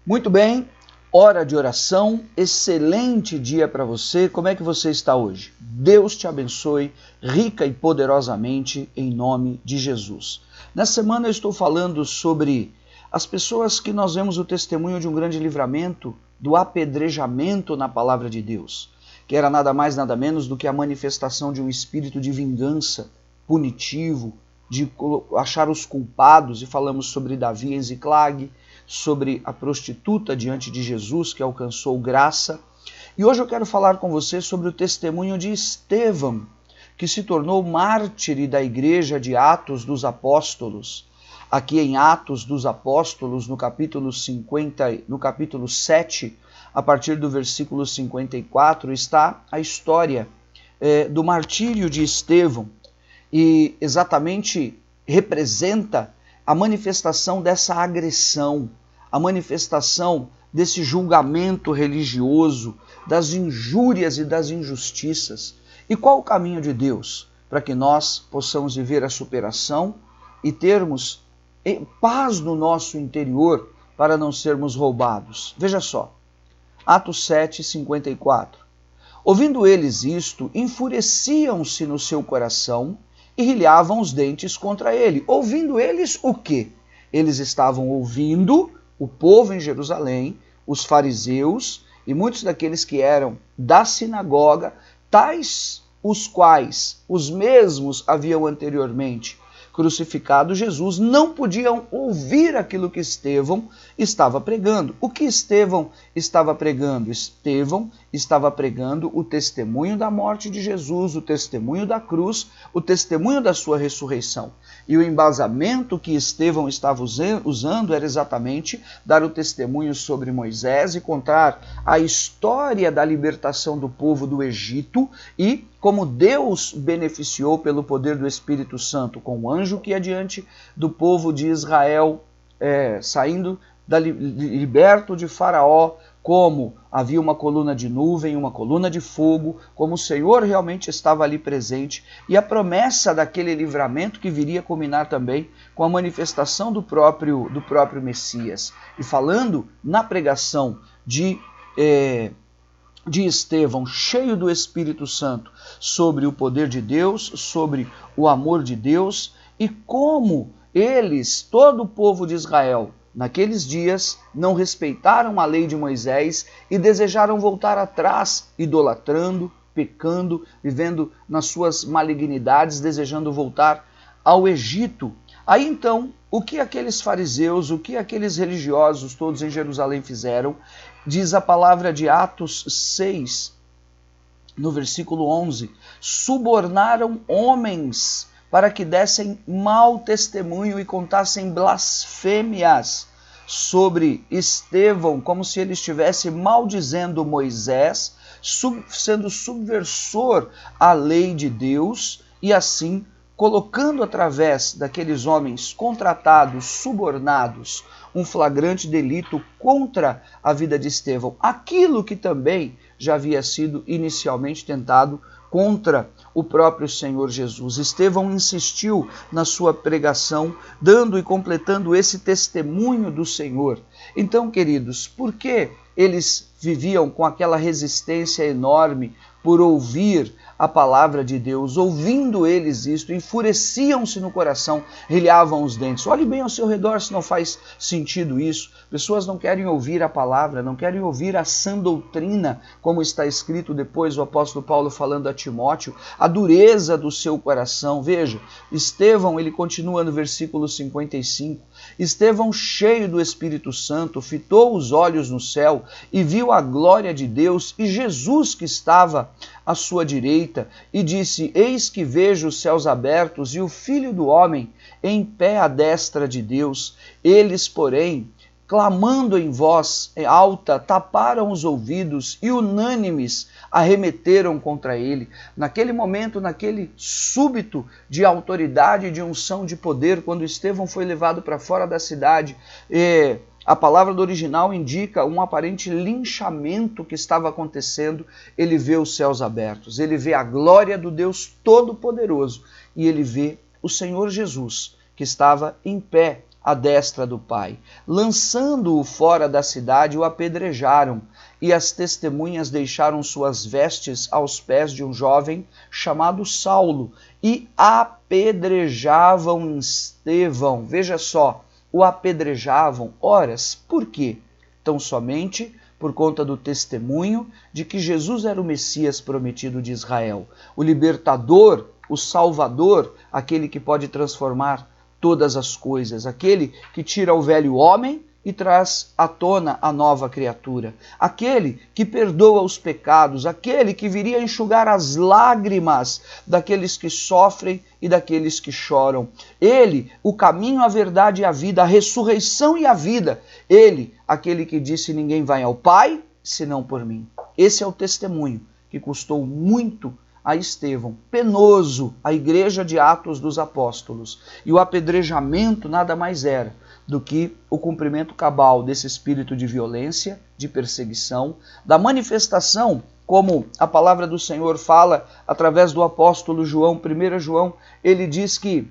Muito bem, hora de oração, excelente dia para você. Como é que você está hoje? Deus te abençoe rica e poderosamente em nome de Jesus. Nessa semana eu estou falando sobre as pessoas que nós vemos o testemunho de um grande livramento do apedrejamento na palavra de Deus, que era nada mais nada menos do que a manifestação de um espírito de vingança punitivo, de achar os culpados, e falamos sobre Davi em Ziclag, sobre a prostituta diante de Jesus que alcançou graça. E hoje eu quero falar com você sobre o testemunho de Estevão, que se tornou mártir da igreja de Atos dos Apóstolos. Aqui em Atos dos Apóstolos, no capítulo 7, a partir do versículo 54, está a história do martírio de Estevão, e exatamente representa a manifestação dessa agressão, a manifestação desse julgamento religioso, das injúrias e das injustiças. E qual o caminho de Deus para que nós possamos viver a superação e termos paz no nosso interior para não sermos roubados? Veja só, Atos 7, 54. Ouvindo eles isto, enfureciam-se no seu coração e rilhavam os dentes contra ele. Ouvindo eles o quê? Eles estavam ouvindo o povo em Jerusalém, os fariseus e muitos daqueles que eram da sinagoga, tais os quais os mesmos haviam anteriormente crucificado Jesus, não podiam ouvir aquilo que Estevão estava pregando. O que Estevão estava pregando? Estevão estava pregando o testemunho da morte de Jesus, o testemunho da cruz, o testemunho da sua ressurreição. E o embasamento que Estevão estava usando era exatamente dar o testemunho sobre Moisés e contar a história da libertação do povo do Egito e como Deus beneficiou pelo poder do Espírito Santo com o anjo que ia diante do povo de Israel, saindo liberto de Faraó, como havia uma coluna de nuvem, uma coluna de fogo, como o Senhor realmente estava ali presente, e a promessa daquele livramento que viria culminar também com a manifestação do próprio Messias. E falando na pregação de Estevão, cheio do Espírito Santo, sobre o poder de Deus, sobre o amor de Deus, e como eles, todo o povo de Israel, naqueles dias, não respeitaram a lei de Moisés e desejaram voltar atrás, idolatrando, pecando, vivendo nas suas malignidades, desejando voltar ao Egito. Aí então, o que aqueles fariseus, o que aqueles religiosos todos em Jerusalém fizeram? Diz a palavra de Atos 6, no versículo 11, subornaram homens para que dessem mau testemunho e contassem blasfêmias sobre Estevão, como se ele estivesse maldizendo Moisés, sendo subversor à lei de Deus, e assim colocando através daqueles homens contratados, subornados, um flagrante delito contra a vida de Estevão. Aquilo que também já havia sido inicialmente tentado contra o próprio Senhor Jesus. Estevão insistiu na sua pregação, dando e completando esse testemunho do Senhor. Então, queridos, por que eles viviam com aquela resistência enorme por ouvir a palavra de Deus? Ouvindo eles isto, enfureciam-se no coração, rilhavam os dentes. Olhe bem ao seu redor se não faz sentido isso. Pessoas não querem ouvir a palavra, não querem ouvir a sã doutrina, como está escrito depois o apóstolo Paulo falando a Timóteo, a dureza do seu coração. Veja, Estevão, ele continua no versículo 55, Estevão, cheio do Espírito Santo, fitou os olhos no céu e viu a glória de Deus e Jesus que estava à sua direita, e disse: eis que vejo os céus abertos e o Filho do Homem em pé à destra de Deus. Eles, porém, clamando em voz alta, taparam os ouvidos e unânimes arremeteram contra ele. Naquele momento, naquele súbito de autoridade, de unção, de poder, quando Estevão foi levado para fora da cidade, a palavra do original indica um aparente linchamento que estava acontecendo. Ele vê os céus abertos, ele vê a glória do Deus Todo-Poderoso e ele vê o Senhor Jesus, que estava em pé à destra do Pai. Lançando-o fora da cidade, o apedrejaram, e as testemunhas deixaram suas vestes aos pés de um jovem chamado Saulo, e apedrejavam Estevão. Veja só, o apedrejavam. Horas, por quê? Tão somente por conta do testemunho de que Jesus era o Messias prometido de Israel, o libertador, o salvador, aquele que pode transformar todas as coisas, aquele que tira o velho homem e traz à tona a nova criatura, aquele que perdoa os pecados, aquele que viria enxugar as lágrimas daqueles que sofrem e daqueles que choram. Ele, o caminho, a verdade e a vida, a ressurreição e a vida. Ele, aquele que disse: ninguém vai ao Pai senão por mim. Esse é o testemunho que custou muito a Estevão, penoso, a igreja de Atos dos Apóstolos. E o apedrejamento nada mais era do que o cumprimento cabal desse espírito de violência, de perseguição, da manifestação, como a palavra do Senhor fala através do apóstolo João, 1 João, ele diz que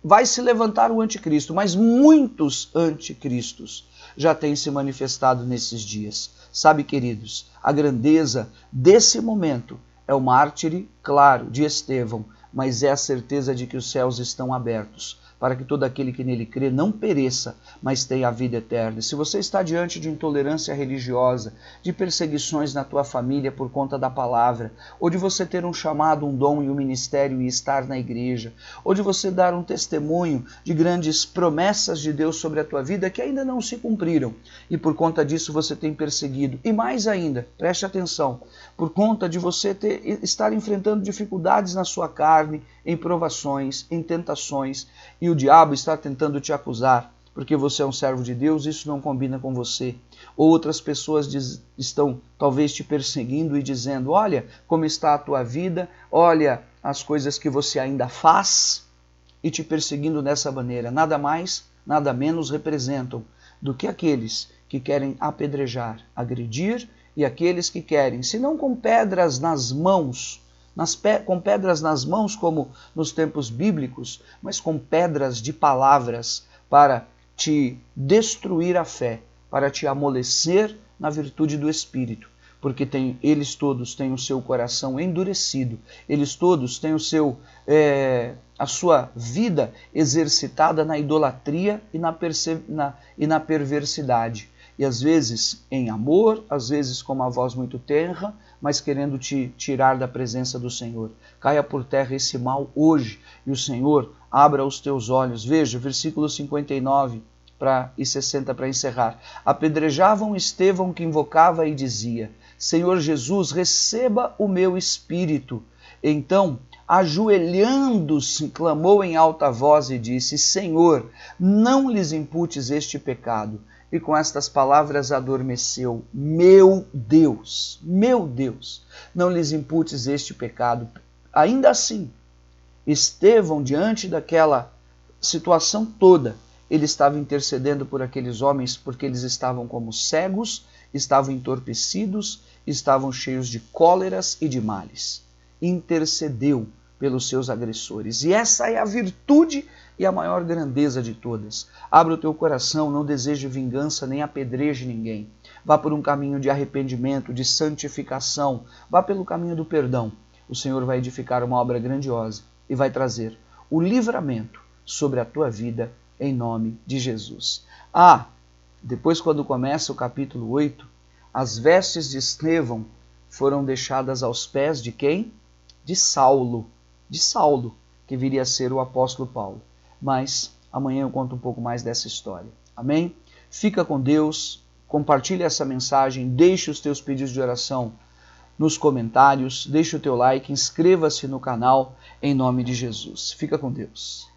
vai se levantar o anticristo, mas muitos anticristos já têm se manifestado nesses dias. Sabe, queridos, a grandeza desse momento é o mártire, claro, de Estevão, mas é a certeza de que os céus estão abertos, para que todo aquele que nele crê não pereça, mas tenha a vida eterna. E se você está diante de intolerância religiosa, de perseguições na tua família por conta da palavra, ou de você ter um chamado, um dom e um ministério e estar na igreja, ou de você dar um testemunho de grandes promessas de Deus sobre a tua vida que ainda não se cumpriram, e por conta disso você tem perseguido, e mais ainda, preste atenção, por conta de você estar enfrentando dificuldades na sua carne, em provações, em tentações, e o diabo está tentando te acusar, porque você é um servo de Deus, isso não combina com você. Ou outras pessoas estão talvez te perseguindo e dizendo: olha como está a tua vida, olha as coisas que você ainda faz, e te perseguindo dessa maneira. Nada mais, nada menos representam do que aqueles que querem apedrejar, agredir, e aqueles que querem, se não com pedras nas mãos, com pedras nas mãos como nos tempos bíblicos, mas com pedras de palavras para te destruir a fé, para te amolecer na virtude do Espírito, porque eles todos têm o seu coração endurecido, eles todos têm a sua vida exercitada na idolatria e na perversidade. E às vezes em amor, às vezes com uma voz muito tenra, mas querendo te tirar da presença do Senhor. Caia por terra esse mal hoje, e o Senhor abra os teus olhos. Veja, versículos 59 e 60 para encerrar. Apedrejavam Estevão, que invocava e dizia: Senhor Jesus, receba o meu espírito. Então, ajoelhando-se, clamou em alta voz e disse: Senhor, não lhes imputes este pecado. E com estas palavras adormeceu. Meu Deus, não lhes imputes este pecado. Ainda assim, Estevão, diante daquela situação toda, ele estava intercedendo por aqueles homens, porque eles estavam como cegos, estavam entorpecidos, estavam cheios de cóleras e de males. Intercedeu pelos seus agressores. E essa é a virtude e a maior grandeza de todas. Abra o teu coração, não deseje vingança, nem apedreje ninguém. Vá por um caminho de arrependimento, de santificação. Vá pelo caminho do perdão. O Senhor vai edificar uma obra grandiosa e vai trazer o livramento sobre a tua vida, em nome de Jesus. Depois, quando começa o capítulo 8, as vestes de Estevão foram deixadas aos pés de quem? De Saulo, que viria a ser o apóstolo Paulo. Mas amanhã eu conto um pouco mais dessa história. Amém? Fica com Deus, compartilhe essa mensagem, deixe os teus pedidos de oração nos comentários, deixe o teu like, inscreva-se no canal, em nome de Jesus. Fica com Deus.